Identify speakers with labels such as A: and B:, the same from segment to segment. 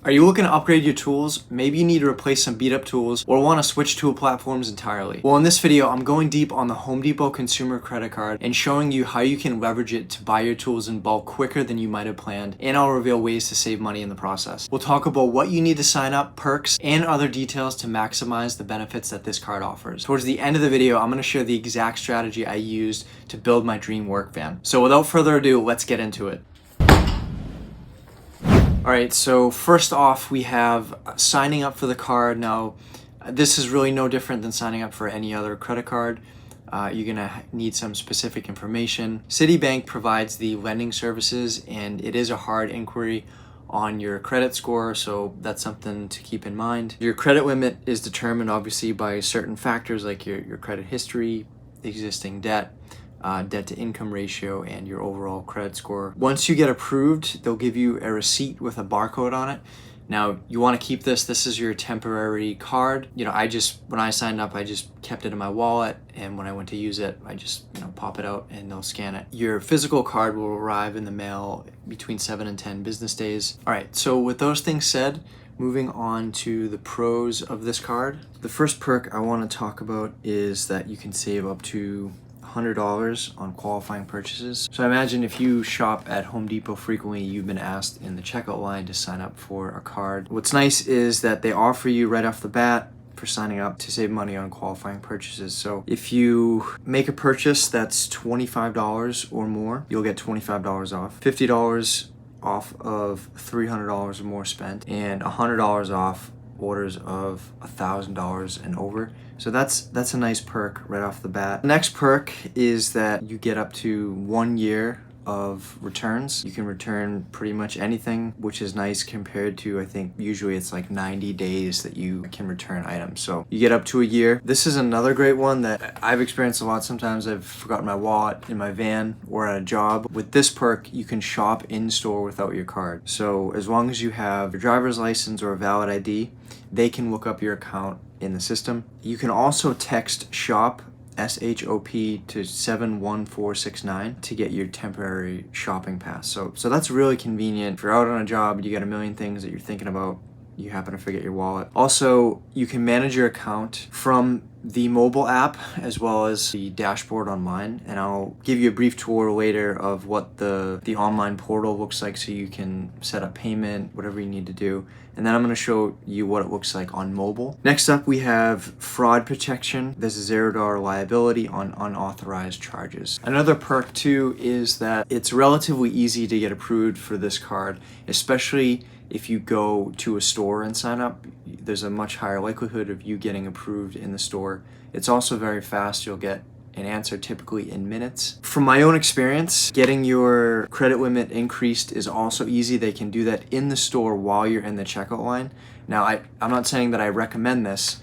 A: Are you looking to upgrade your tools? Maybe you need to replace some beat up tools or want to switch tool platforms entirely. Well, in this video, I'm going deep on the Home Depot consumer credit card and showing you how you can leverage it to buy your tools in bulk quicker than you might have planned, and I'll reveal ways to save money in the process. We'll talk about what you need to sign up, perks, and other details to maximize the benefits that this card offers. Towards the end of the video, I'm going to share the exact strategy I used to build my dream work van. So without further ado, let's get into it. Alright, so first off, we have signing up for the card. Now, this is really no different than signing up for any other credit card. You're going to need some specific information. Citibank provides the lending services, and it is a hard inquiry on your credit score, so that's something to keep in mind. Your credit limit is determined obviously by certain factors like your credit history, existing debt, debt to income ratio, and your overall credit score. Once you get approved, they'll give you a receipt with a barcode on it. Now, you want to keep this. This is your temporary card. When I signed up, I just kept it in my wallet, and when I went to use it, I just, pop it out and they'll scan it. Your physical card will arrive in the mail between 7 and 10 business days. All right, so with those things said, moving on to the pros of this card. The first perk I want to talk about is that you can save up to $100 on qualifying purchases. So I imagine if you shop at Home Depot frequently, you've been asked in the checkout line to sign up for a card. What's nice is that they offer you right off the bat for signing up to save money on qualifying purchases. So if you make a purchase that's $25 or more, you'll get $25 off, $50 off of $300 or more spent, and $100 off orders of $1,000 and over. So that's a nice perk right off the bat. The next perk is that you get up to 1 year of returns. You can return pretty much anything, which is nice compared to, I think usually it's like 90 days that you can return items. So you get up to a year. This is another great one that I've experienced a lot. Sometimes I've forgotten my wallet in my van or at a job. With this perk, you can shop in store without your card. So as long as you have your driver's license or a valid ID, they can look up your account in the system. You can also text SHOP, S-H-O-P, to 71469 to get your temporary shopping pass. So that's really convenient. If you're out on a job, you got a million things that you're thinking about, you happen to forget your wallet. Also, you can manage your account from the mobile app as well as the dashboard online, and I'll give you a brief tour later of what the online portal looks like so you can set up payment, whatever you need to do, and then I'm going to show you what it looks like on mobile. Next up, we have fraud protection. There's a $0 liability on unauthorized charges. Another perk too is that it's relatively easy to get approved for this card, especially if you go to a store and sign up. There's a much higher likelihood of you getting approved in the store. It's also very fast. You'll get an answer typically in minutes. From my own experience, getting your credit limit increased is also easy. They can do that in the store while you're in the checkout line. Now, I'm not saying that I recommend this,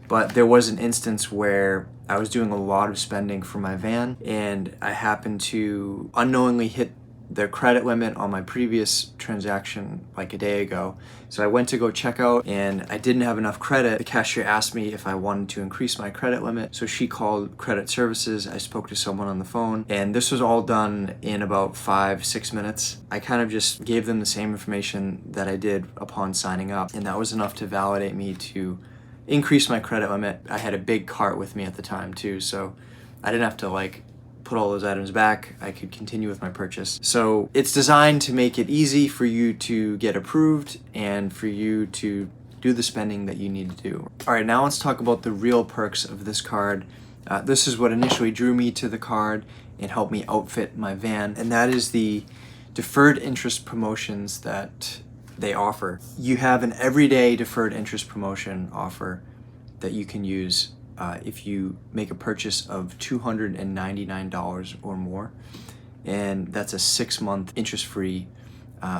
A: but there was an instance where I was doing a lot of spending for my van, and I happened to unknowingly hit the credit limit on my previous transaction like a day ago. So I went to go check out and I didn't have enough credit. The cashier asked me if I wanted to increase my credit limit. So she called credit services. I spoke to someone on the phone, and this was all done in about 5-6 minutes. I kind of just gave them the same information that I did upon signing up, and that was enough to validate me to increase my credit limit. I had a big cart with me at the time too, so I didn't have to put all those items back. I could continue with my purchase. So it's designed to make it easy for you to get approved and for you to do the spending that you need to do. All right, now let's talk about the real perks of this card. This is what initially drew me to the card and helped me outfit my van, and that is the deferred interest promotions that they offer. You have an everyday deferred interest promotion offer that you can use if you make a purchase of $299 or more, and that's a 6-month interest-free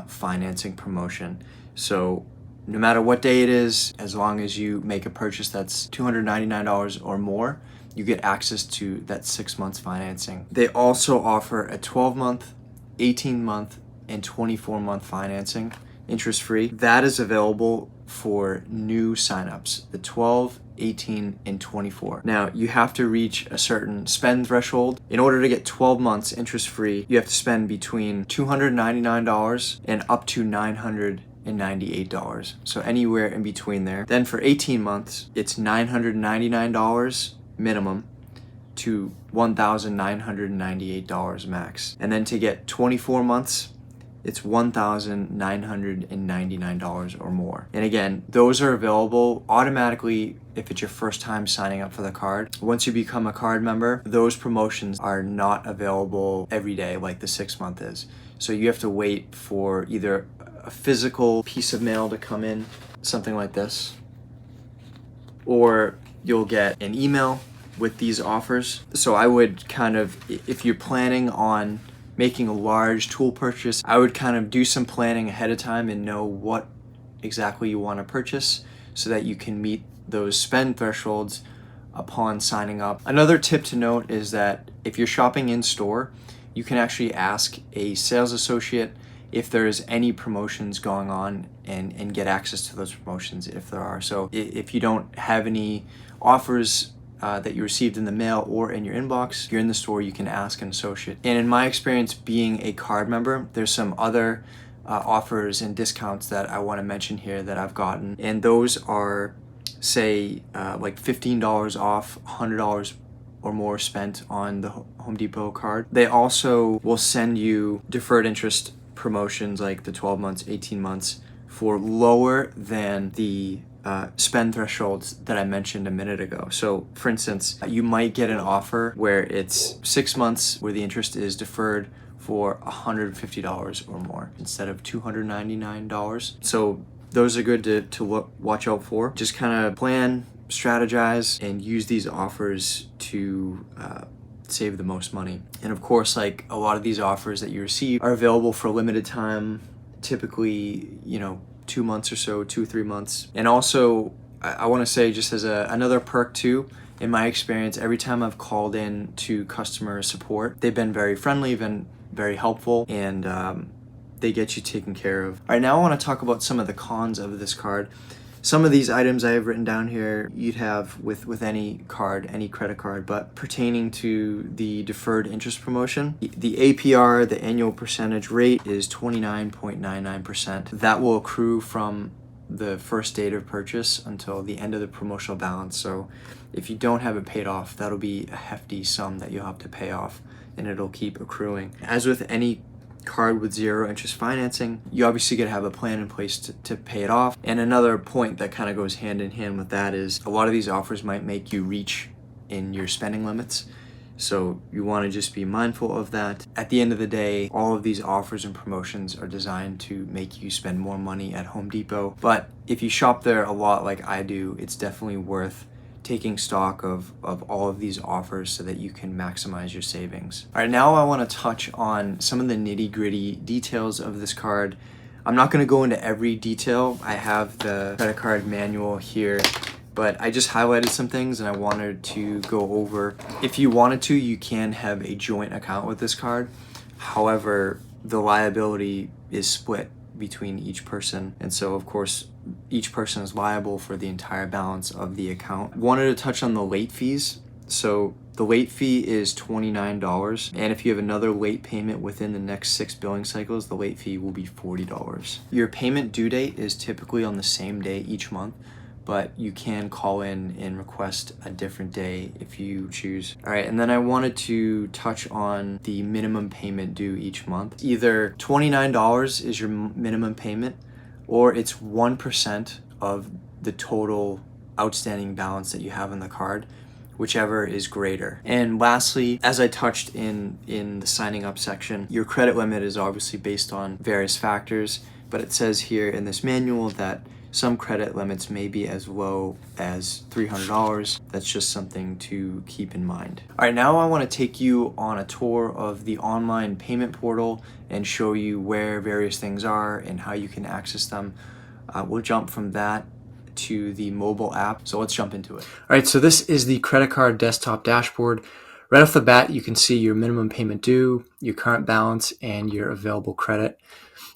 A: financing promotion. So no matter what day it is, as long as you make a purchase that's $299 or more, you get access to that 6 months financing. They also offer a 12-month, 18-month, and 24-month financing, interest-free. That is available for new signups, the 12, 18, and 24. Now, you have to reach a certain spend threshold. In order to get 12 months interest-free, you have to spend between $299 and up to $900 $998. So anywhere in between there. Then for 18 months, it's $999 minimum to $1,998 max. And then to get 24 months, it's $1,999 or more. And again, those are available automatically if it's your first time signing up for the card. Once you become a card member, those promotions are not available every day like the 6-month is. So you have to wait for either a physical piece of mail to come in, something like this, or you'll get an email with these offers. So I would kind of, if you're planning on making a large tool purchase, I would kind of do some planning ahead of time and know what exactly you want to purchase so that you can meet those spend thresholds upon signing up. Another tip to note is that if you're shopping in store, you can actually ask a sales associate if there's any promotions going on and get access to those promotions if there are. So if you don't have any offers that you received in the mail or in your inbox, if you're in the store, you can ask an associate. And in my experience being a card member, there's some other offers and discounts that I want to mention here that I've gotten. And those are, say, like $15 off, $100 or more spent on the Home Depot card. They also will send you deferred interest promotions like the 12 months, 18 months for lower than the spend thresholds that I mentioned a minute ago. So for instance, you might get an offer where it's 6 months where the interest is deferred for $150 or more instead of $299. So those are good to watch out for. Just kind of plan, strategize, and use these offers to save the most money. And of course, like a lot of these offers that you receive are available for a limited time, typically, 2 months or so, 2-3 months. And also, I want to say, just as another perk too, in my experience, every time I've called in to customer support, they've been very friendly, been very helpful, and they get you taken care of. All right, now I want to talk about some of the cons of this card. Some of these items I have written down here you'd have with any card, any credit card, but pertaining to the deferred interest promotion, the APR, the annual percentage rate, is 29.99%. That will accrue from the first date of purchase until the end of the promotional balance. So if you don't have it paid off, that'll be a hefty sum that you'll have to pay off, and it'll keep accruing. As with any card with zero interest financing, you obviously gotta have a plan in place to pay it off. And another point that kind of goes hand in hand with that is a lot of these offers might make you reach in your spending limits. So you want to just be mindful of that. At the end of the day, all of these offers and promotions are designed to make you spend more money at Home Depot. But if you shop there a lot like I do, it's definitely worth taking stock of all of these offers so that you can maximize your savings. All right, now I want to touch on some of the nitty-gritty details of this card. I'm not going to go into every detail. I have the credit card manual here, but I just highlighted some things and I wanted to go over. If you wanted to, you can have a joint account with this card. However, the liability is split between each person, and so of course each person is liable for the entire balance of the account. Wanted to touch on the late fees. So the late fee is $29, and if you have another late payment within the next 6 billing cycles, the late fee will be $40. Your payment due date is typically on the same day each month, but you can call in and request a different day if you choose. All right, and then I wanted to touch on the minimum payment due each month. Either $29 is your minimum payment, or it's 1% of the total outstanding balance that you have on the card, whichever is greater. And lastly, as I touched in the signing up section, your credit limit is obviously based on various factors, but it says here in this manual that some credit limits may be as low as $300. That's just something to keep in mind. All right, now I want to take you on a tour of the online payment portal and show you where various things are and how you can access them. We'll jump from that to the mobile app. So let's jump into it. All right, so this is the credit card desktop dashboard. Right off the bat, you can see your minimum payment due, your current balance, and your available credit.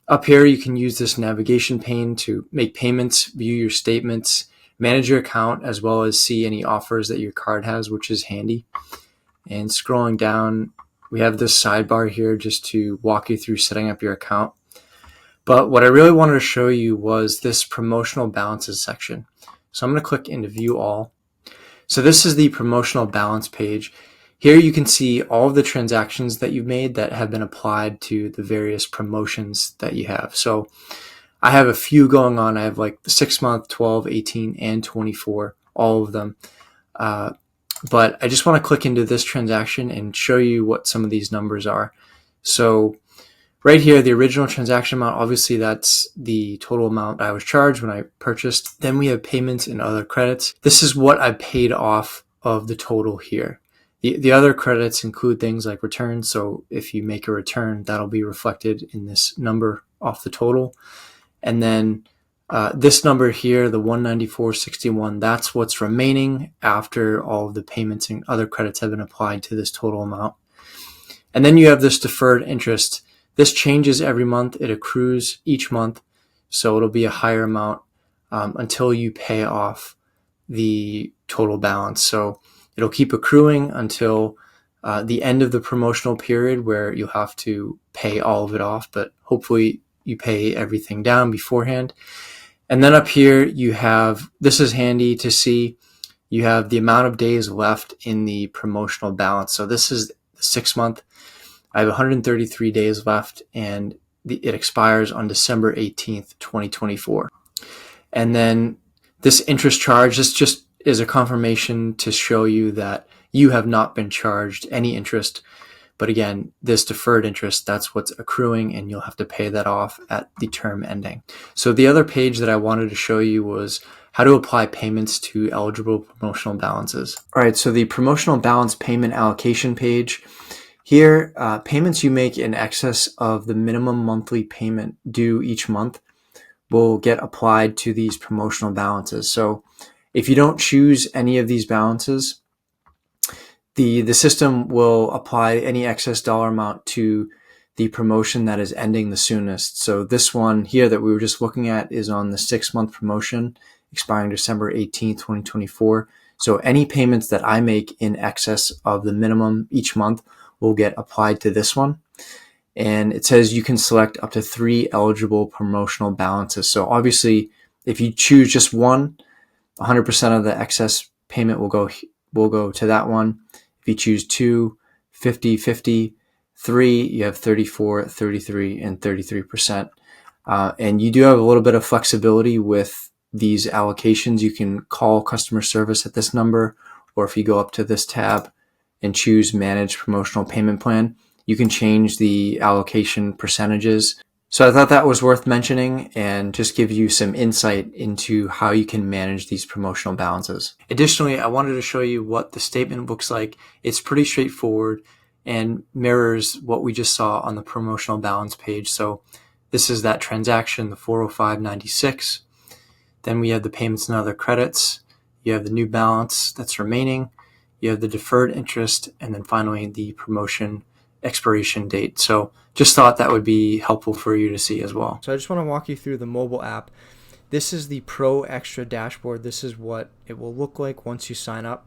A: Up here, you can use this navigation pane to make payments, view your statements, manage your account, as well as see any offers that your card has, which is handy. And scrolling down, we have this sidebar here just to walk you through setting up your account. But what I really wanted to show you was this promotional balances section. So I'm going to click into view all. So this is the promotional balance page. Here you can see all of the transactions that you've made that have been applied to the various promotions that you have. So I have a few going on. I have like the 6 month, 12, 18, and 24, all of them. But I just want to click into this transaction and show you what some of these numbers are. So right here, the original transaction amount, obviously that's the total amount I was charged when I purchased. Then we have payments and other credits. This is what I paid off of the total here. The other credits include things like returns. So if you make a return, that'll be reflected in this number off the total. And then this number here, the 194.61, that's what's remaining after all of the payments and other credits have been applied to this total amount. And then you have this deferred interest. This changes every month. It accrues each month. So it'll be a higher amount until you pay off the total balance. So it'll keep accruing until the end of the promotional period where you'll have to pay all of it off, but hopefully you pay everything down beforehand. And then up here you have, this is handy to see, you have the amount of days left in the promotional balance. So this is the 6 month. I have 133 days left and it expires on December 18th, 2024. And then this interest charge, this just is a confirmation to show you that you have not been charged any interest. But again, this deferred interest, that's what's accruing and you'll have to pay that off at the term ending. So the other page that I wanted to show you was how to apply payments to eligible promotional balances. All right, so the promotional balance payment allocation page. Here, payments you make in excess of the minimum monthly payment due each month will get applied to these promotional balances. So if you don't choose any of these balances, the system will apply any excess dollar amount to the promotion that is ending the soonest. So this one here that we were just looking at is on the 6 month promotion expiring December 18th, 2024. So any payments that I make in excess of the minimum each month will get applied to this one. And it says you can select up to 3 eligible promotional balances. So obviously, if you choose just one, 100% of the excess payment will go to that one. If you choose 2, 50, 50, 3, you have 34, 33, and 33%. And you do have a little bit of flexibility with these allocations. You can call customer service at this number, or if you go up to this tab and choose Manage Promotional Payment Plan, you can change the allocation percentages. So I thought that was worth mentioning and just give you some insight into how you can manage these promotional balances. Additionally, I wanted to show you what the statement looks like. It's pretty straightforward and mirrors what we just saw on the promotional balance page. So this is that transaction, the 405.96. Then we have the payments and other credits. You have the new balance that's remaining. You have the deferred interest, and then finally the promotion expiration date. So just thought that would be helpful for you to see as well. So I just want to walk you through the mobile app. This is the Pro Extra dashboard. This is what it will look like once you sign up.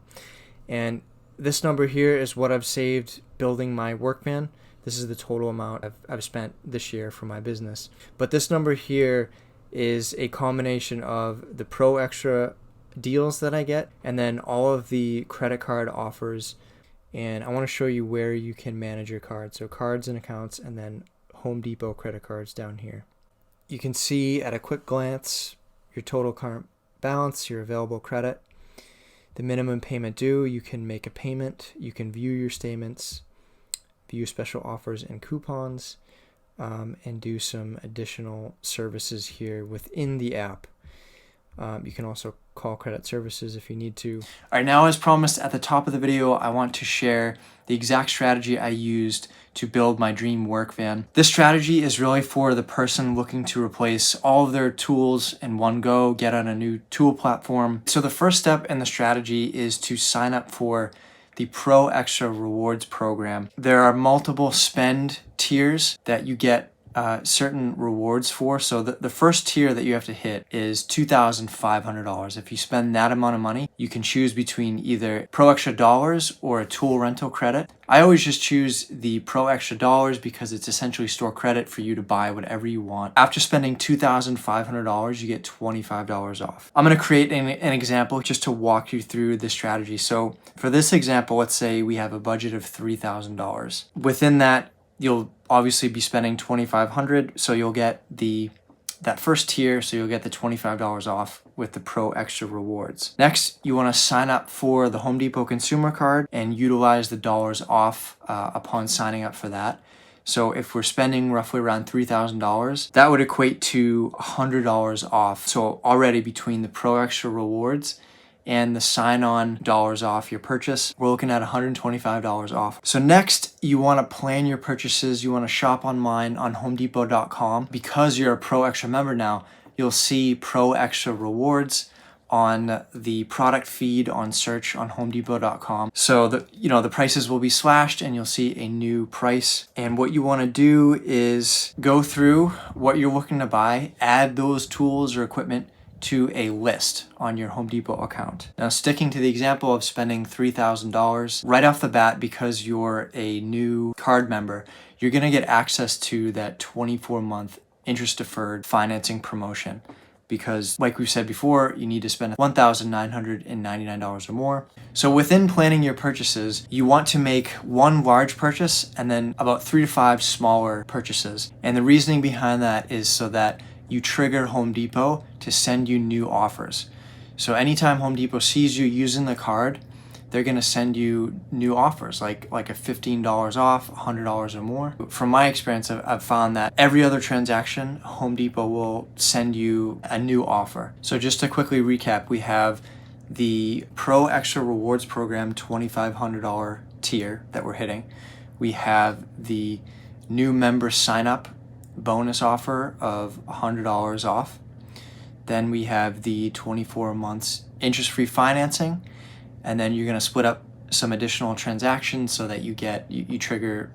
A: And this number here is what I've saved building my workvan. This is the total amount I've spent this year for my business. But this number here is a combination of the Pro Extra deals that I get and then all of the credit card offers. And I want to show you where you can manage your cards. So cards and accounts, and then Home Depot credit cards down here. You can see at a quick glance your total current balance, your available credit, the minimum payment due. You can make a payment. You can view your statements, view special offers and coupons, and do some additional services here within the app. You can also call credit services if you need to. All right, now as promised at the top of the video, I want to share the exact strategy I used to build my dream work van. This strategy is really for the person looking to replace all of their tools in one go, get on a new tool platform. So the first step in the strategy is to sign up for the Pro Extra Rewards program. There are multiple spend tiers that you get certain rewards for. So the first tier that you have to hit is $2,500. If you spend that amount of money, you can choose between either Pro Extra dollars or a tool rental credit. I always just choose the Pro Extra dollars because it's essentially store credit for you to buy whatever you want. After spending $2,500, you get $25 off. I'm going to create an example just to walk you through the strategy. So for this example, let's say we have a budget of $3,000. Within that, you'll obviously be spending $2,500, so you'll get that first tier, so you'll get the $25 off with the Pro Extra rewards. Next, you want to sign up for the Home Depot consumer card and utilize the dollars off upon signing up for that. So if we're spending roughly around $3,000, that would equate to $100 off. So already between the Pro Extra rewards and the sign-on dollars off your purchase, we're looking at $125 off. So next, you want to plan your purchases. You want to shop online on homedepot.com. Because you're a Pro Extra member now, you'll see Pro Extra rewards on the product feed on search on homedepot.com. So the prices will be slashed and you'll see a new price. And what you want to do is go through what you're looking to buy, add those tools or equipment to a list on your Home Depot account. Now, sticking to the example of spending $3,000, right off the bat, because you're a new card member, you're gonna get access to that 24-month interest-deferred financing promotion. Because like we said before, you need to spend $1,999 or more. So within planning your purchases, you want to make one large purchase and then about 3 to 5 smaller purchases. And the reasoning behind that is so that you trigger Home Depot to send you new offers. So anytime Home Depot sees you using the card, they're gonna send you new offers, like a $15 off, $100 or more. From my experience, I've found that every other transaction, Home Depot will send you a new offer. So just to quickly recap, we have the Pro Extra Rewards Program $2,500 tier that we're hitting. We have the new member sign up bonus offer of $100 off. Then we have the 24 months interest-free financing, and then you're going to split up some additional transactions so that you trigger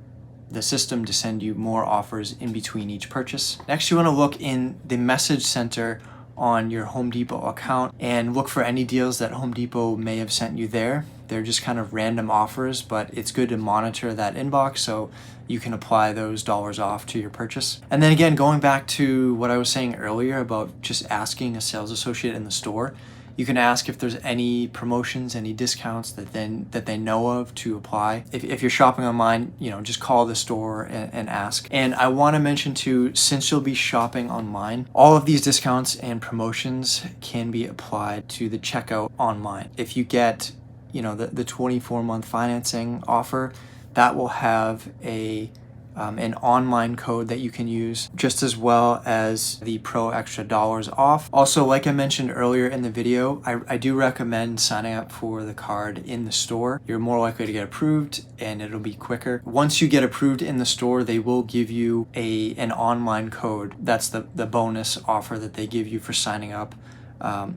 A: the system to send you more offers in between each purchase. Next, you want to look in the message center on your Home Depot account and look for any deals that Home Depot may have sent you there. They're just kind of random offers, but it's good to monitor that inbox so you can apply those dollars off to your purchase. And then again, going back to what I was saying earlier about just asking a sales associate in the store, you can ask if there's any promotions, any discounts that they know of to apply. If you're shopping online, just call the store and ask. And I want to mention too, since you'll be shopping online, all of these discounts and promotions can be applied to the checkout online. If you get, the 24-month financing offer, that will have an online code that you can use, just as well as the Pro Extra dollars off. Also, like I mentioned earlier in the video, I do recommend signing up for the card in the store. You're more likely to get approved and it'll be quicker. Once you get approved in the store, they will give you an online code. That's the bonus offer that they give you for signing up.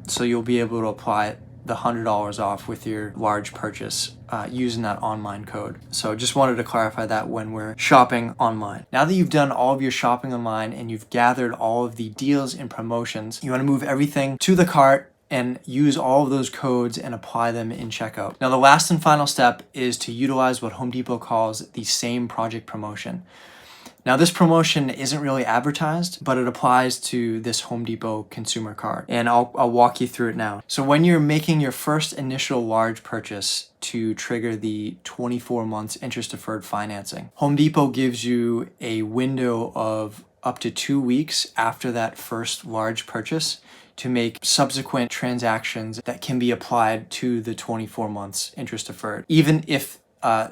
A: So you'll be able to apply the $100 off with your large purchase using that online code. So just wanted to clarify that when we're shopping online. Now that you've done all of your shopping online and you've gathered all of the deals and promotions, you want to move everything to the cart and use all of those codes and apply them in checkout. Now the last and final step is to utilize what Home Depot calls the same project promotion. Now this promotion isn't really advertised, but it applies to this Home Depot consumer card, and I'll walk you through it now. So when you're making your first initial large purchase to trigger the 24 months interest deferred financing, Home Depot gives you a window of up to 2 weeks after that first large purchase to make subsequent transactions that can be applied to the 24 months interest deferred, even if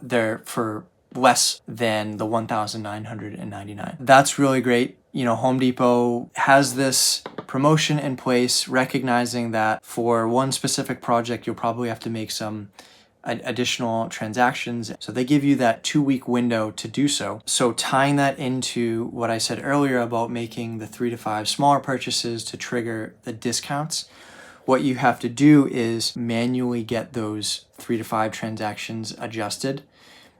A: they're for less than the $1,999. That's really great. Home Depot has this promotion in place, recognizing that for one specific project, you'll probably have to make some additional transactions. So they give you that 2-week window to do so. So tying that into what I said earlier about making the 3 to 5 smaller purchases to trigger the discounts, what you have to do is manually get those 3 to 5 transactions adjusted.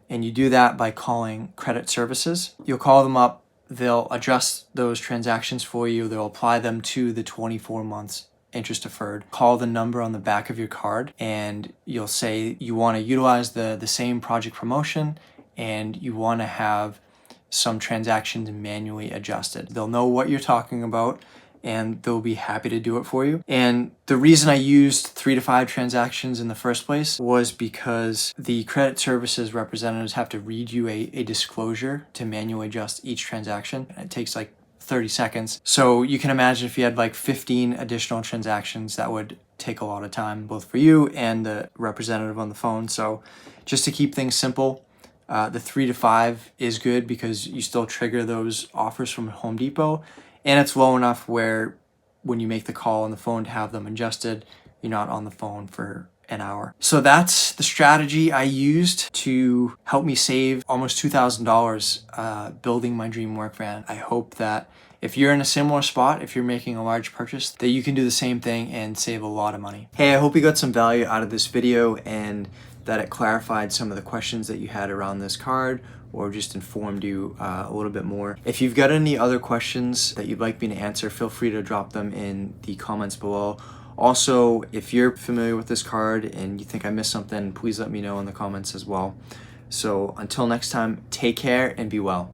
A: And you do that by calling credit services. You'll call them up they'll adjust those transactions for you. They'll apply them to the 24 months interest deferred. Call the number on the back of your card and you'll say you want to utilize the same project promotion and you want to have some transactions manually adjusted. They'll know what you're talking about and they'll be happy to do it for you. And the reason I used 3 to 5 transactions in the first place was because the credit services representatives have to read you a disclosure to manually adjust each transaction. It takes like 30 seconds. So you can imagine if you had like 15 additional transactions, that would take a lot of time, both for you and the representative on the phone. So just to keep things simple, the 3 to 5 is good because you still trigger those offers from Home Depot, and it's low enough where when you make the call on the phone to have them adjusted, you're not on the phone for an hour. So that's the strategy I used to help me save almost $2,000 building my dream work van. I hope that if you're in a similar spot, if you're making a large purchase, that you can do the same thing and save a lot of money. Hey, I hope you got some value out of this video and that it clarified some of the questions that you had around this card or just informed you a little bit more. If you've got any other questions that you'd like me to answer, feel free to drop them in the comments below. Also, if you're familiar with this card and you think I missed something, please let me know in the comments as well. So until next time, take care and be well.